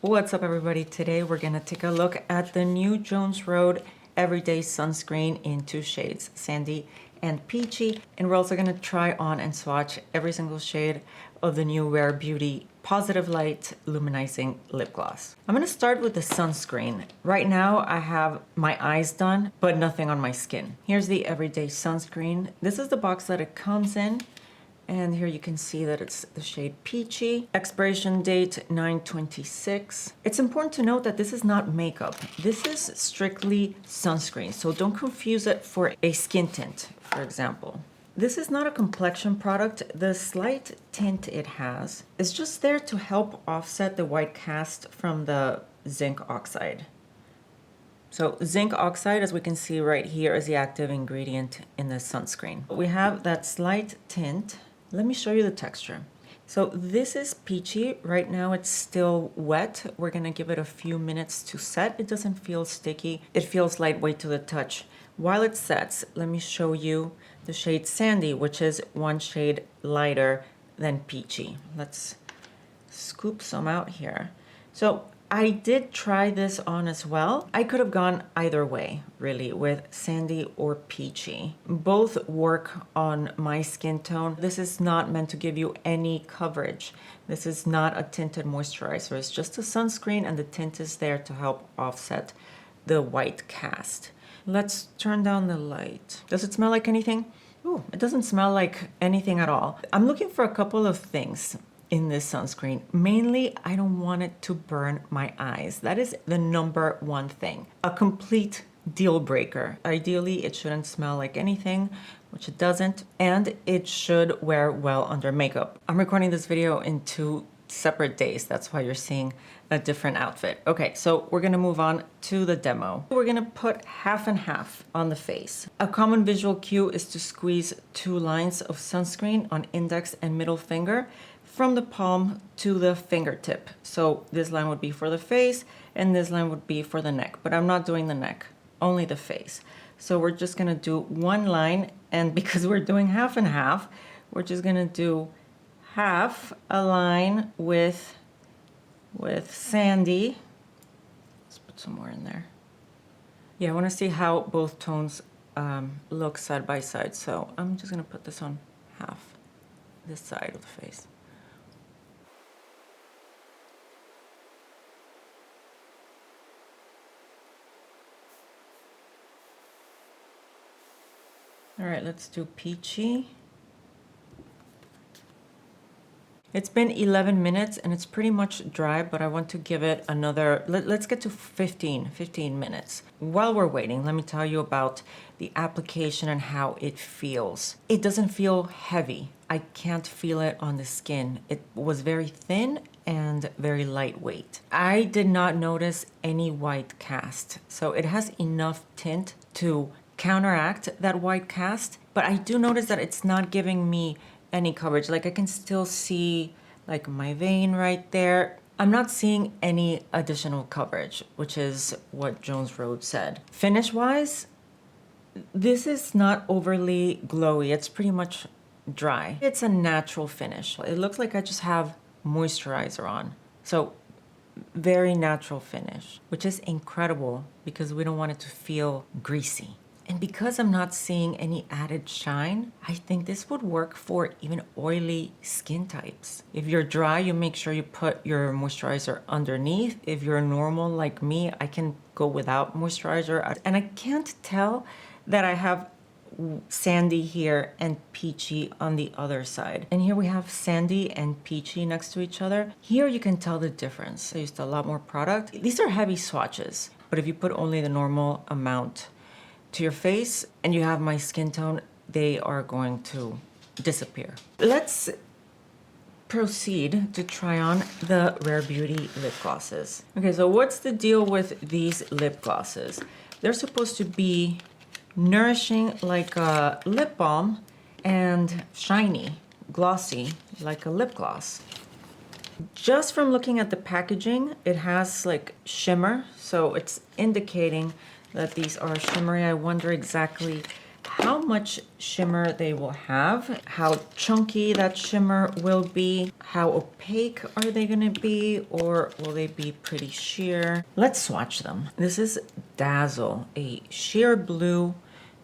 What's up, everybody? Today we're gonna take a look at the new Jones Road Everyday Sunscreen in two shades, Sandy and Peachy. And we're also gonna try on and swatch every single shade of the new Rare Beauty Positive Light Luminizing Lip Gloss. I'm gonna start with the sunscreen. Right now I have my eyes done, but nothing on my skin. Here's the Everyday Sunscreen. This is the box that it comes in. And here you can see that it's the shade Peachy. Expiration date 9/26. It's important to note that this is not makeup. This is strictly sunscreen, so don't confuse it for a skin tint, for example. This is not a complexion product. The slight tint it has is just there to help offset the white cast from the zinc oxide. So zinc oxide, as we can see right here, is the active ingredient in the sunscreen. We have that slight tint. Let me show you the texture. So this is Peachy. Right now it's still wet. We're gonna give it a few minutes to set. It doesn't feel sticky. It feels lightweight to the touch. While it sets, let me show you the shade Sandy, which is one shade lighter than Peachy. Let's scoop some out here. So I did try this on as well. I could have gone either way, really, with Sandy or Peachy. Both work on my skin tone. This is not meant to give you any coverage. This is not a tinted moisturizer. It's just a sunscreen, and the tint is there to help offset the white cast. Let's turn down the light. Does it smell like anything? Ooh, it doesn't smell like anything at all. I'm looking for a couple of things in this sunscreen. Mainly, I don't want it to burn my eyes. That is the number one thing. A complete deal breaker. Ideally, it shouldn't smell like anything, which it doesn't, and it should wear well under makeup. I'm recording this video in 2 separate days. That's why you're seeing a different outfit. Okay, so we're gonna move on to the demo. We're gonna put half and half on the face. A common visual cue is to squeeze 2 lines of sunscreen on index and middle finger from the palm to the fingertip. So this line would be for the face and this line would be for the neck, but I'm not doing the neck, only the face. So we're just gonna do 1 line, and because we're doing half and half, we're just gonna do half a line with Sandy. Let's put some more in there. Yeah, I wanna see how both tones look side by side. So I'm just gonna put this on half, this side of the face. All right, let's do Peachy. It's been 11 minutes and it's pretty much dry, but I want to give it another, let's get to 15 minutes. While we're waiting, let me tell you about the application and how it feels. It doesn't feel heavy. I can't feel it on the skin. It was very thin and very lightweight. I did not notice any white cast, so it has enough tint to counteract that white cast, but I do notice that it's not giving me any coverage. Like I can still see like my vein right there. I'm not seeing any additional coverage, which is what Jones Road said. Finish wise, this is not overly glowy. It's pretty much dry. It's a natural finish. It looks like I just have moisturizer on. So very natural finish, which is incredible because we don't want it to feel greasy. And because I'm not seeing any added shine, I think this would work for even oily skin types. If you're dry, you make sure you put your moisturizer underneath. If you're normal like me, I can go without moisturizer. And I can't tell that I have Sandy here and Peachy on the other side. And here we have Sandy and Peachy next to each other. Here you can tell the difference. I used a lot more product. These are heavy swatches, but if you put only the normal amount to your face and you have my skin tone, they are going to disappear. Let's proceed to try on the Rare Beauty lip glosses. Okay, so what's the deal with these lip glosses? They're supposed to be nourishing like a lip balm and shiny, glossy like a lip gloss. Just from looking at the packaging, it has like shimmer, so it's indicating that these are shimmery. I wonder exactly how much shimmer they will have, how chunky that shimmer will be, how opaque are they gonna be, or will they be pretty sheer? Let's swatch them. This is Dazzle, a sheer blue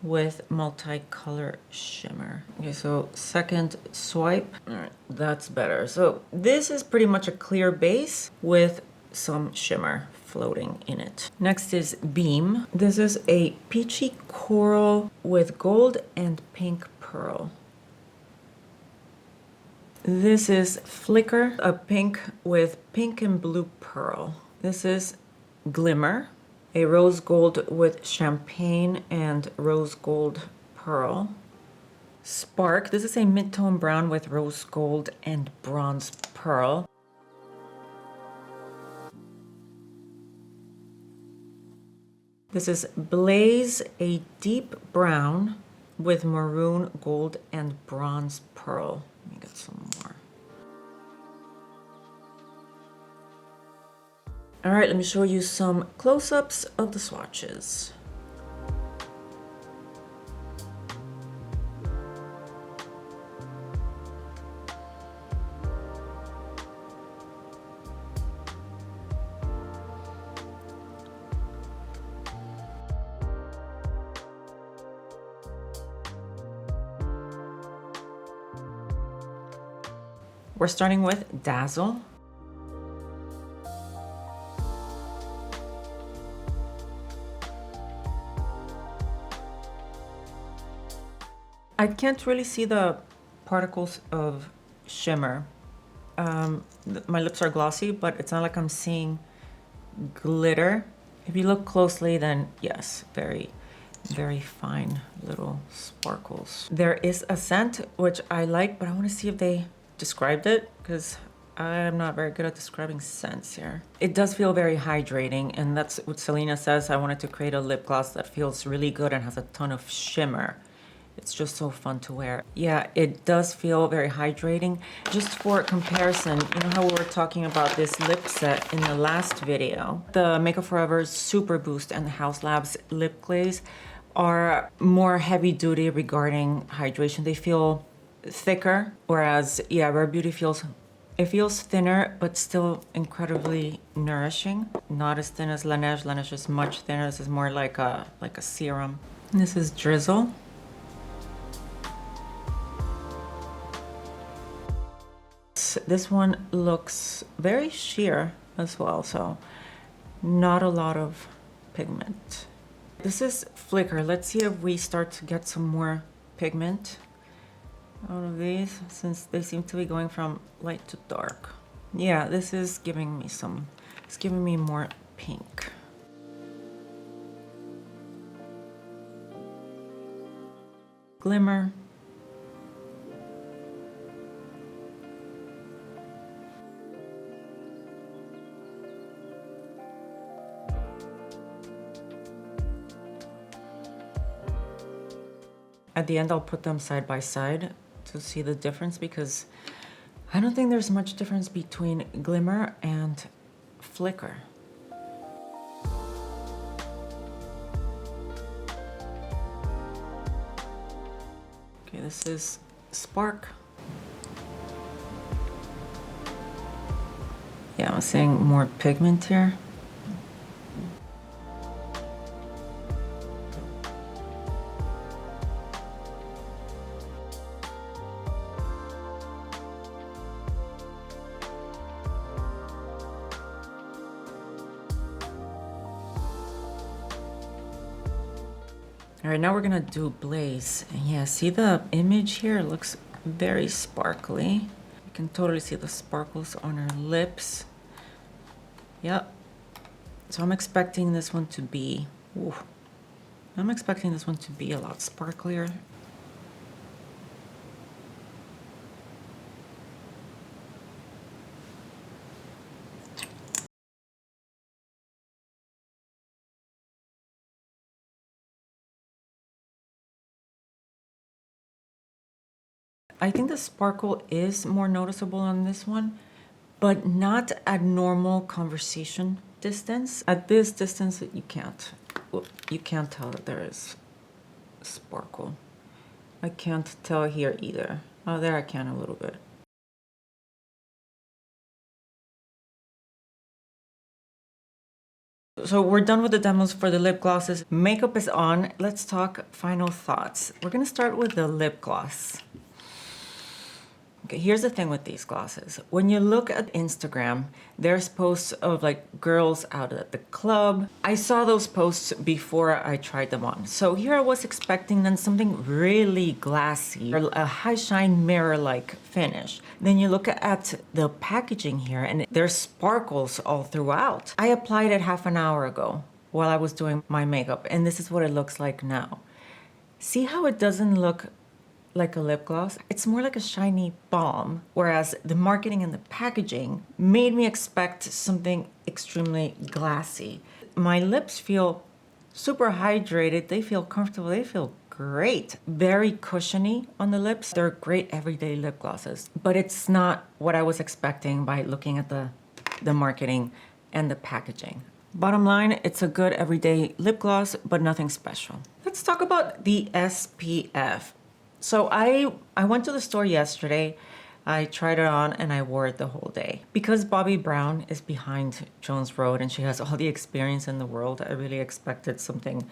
with multicolor shimmer. Okay, so second swipe. All right, that's better. So this is pretty much a clear base with some shimmer floating in it. Next is Beam. This is a peachy coral with gold and pink pearl. This is Flicker, a pink with pink and blue pearl. This is Glimmer, a rose gold with champagne and rose gold pearl. Spark, this is a mid-tone brown with rose gold and bronze pearl. This is Blaze, a deep brown with maroon, gold, and bronze pearl. Let me get some more. All right, let me show you some close-ups of the swatches. We're starting with Dazzle. I can't really see the particles of shimmer. My lips are glossy, but it's not like I'm seeing glitter. If you look closely, then yes, very, very fine little sparkles. There is a scent, which I like, but I want to see if they described it, because I'm not very good at describing scents here. It does feel very hydrating, and that's what Selena says. I wanted to create a lip gloss that feels really good and has a ton of shimmer. It's just so fun to wear. Yeah, it does feel very hydrating. Just for comparison, you know how we were talking about this lip set in the last video? The Makeup Forever's Super Boost and the House Labs lip glaze are more heavy duty regarding hydration. They feel thicker, whereas yeah, Rare Beauty feels thinner, but still incredibly nourishing. Not as thin as Laneige. Laneige is much thinner. This is more like a serum. And this is Drizzle. This one looks very sheer as well, so not a lot of pigment. This is Flicker. Let's see if we start to get some more pigment out of these, since they seem to be going from light to dark. Yeah, this is giving me some, it's giving me more pink. Glimmer. At the end, I'll put them side by side to see the difference, because I don't think there's much difference between Glimmer and Flicker. Okay, this is Spark. Yeah, I'm seeing more pigment here. All right, now we're gonna do Blaze. And yeah, see the image here? It looks very sparkly. You can totally see the sparkles on her lips. Yep. So I'm expecting this one to be, ooh, I'm expecting this one to be a lot sparklier. I think the sparkle is more noticeable on this one, but not at normal conversation distance. At this distance, you can't tell that there is sparkle. I can't tell here either. Oh, there I can a little bit. So we're done with the demos for the lip glosses. Makeup is on. Let's talk final thoughts. We're gonna start with the lip gloss. Okay, here's the thing with these glosses. When you look at Instagram, there's posts of like girls out at the club. I saw those posts before I tried them on. So here I was expecting then something really glassy or a high shine mirror-like finish. Then you look at the packaging here and there's sparkles all throughout. I applied it half an hour ago while I was doing my makeup, and this is what it looks like now. See how it doesn't look like a lip gloss? It's more like a shiny balm, whereas the marketing and the packaging made me expect something extremely glassy. My lips feel super hydrated, they feel comfortable, they feel great. Very cushiony on the lips. They're great everyday lip glosses, but it's not what I was expecting by looking at the marketing and the packaging. Bottom line, it's a good everyday lip gloss, but nothing special. Let's talk about the SPF. So I went to the store yesterday, I tried it on and I wore it the whole day. Because Bobbi Brown is behind Jones Road and she has all the experience in the world, I really expected something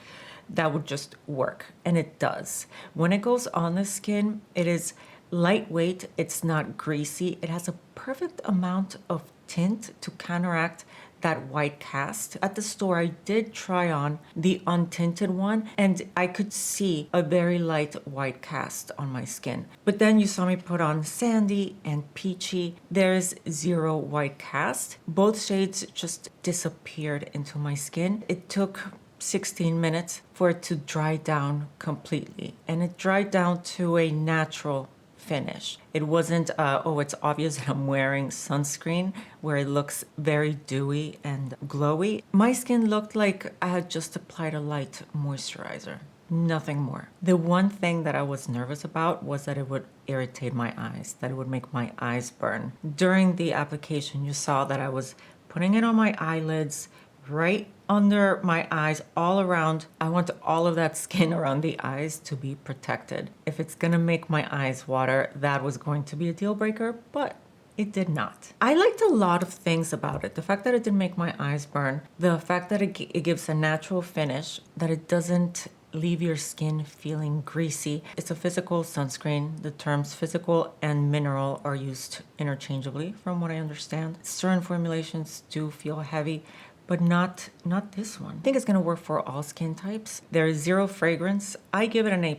that would just work, and it does. When it goes on the skin, it is lightweight, it's not greasy, it has a perfect amount of tint to counteract that white cast. At the store, I did try on the untinted one and I could see a very light white cast on my skin. But then you saw me put on Sandy and Peachy. There's zero white cast. Both shades just disappeared into my skin. It took 16 minutes for it to dry down completely, and it dried down to a natural finish. It wasn't, oh, it's obvious that I'm wearing sunscreen, where it looks very dewy and glowy. My skin looked like I had just applied a light moisturizer, nothing more. The one thing that I was nervous about was that it would irritate my eyes, that it would make my eyes burn. During the application, you saw that I was putting it on my eyelids, right under my eyes, all around. I want all of that skin around the eyes to be protected. If it's gonna make my eyes water, that was going to be a deal breaker, but it did not. I liked a lot of things about it. The fact that it didn't make my eyes burn, the fact that it gives a natural finish, that it doesn't leave your skin feeling greasy. It's a physical sunscreen. The terms physical and mineral are used interchangeably from what I understand. Certain formulations do feel heavy, but not this one. I think it's gonna work for all skin types. There is zero fragrance. I give it an A+.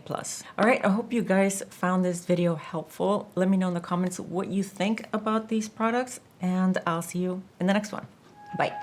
All right, I hope you guys found this video helpful. Let me know in the comments what you think about these products, and I'll see you in the next one. Bye.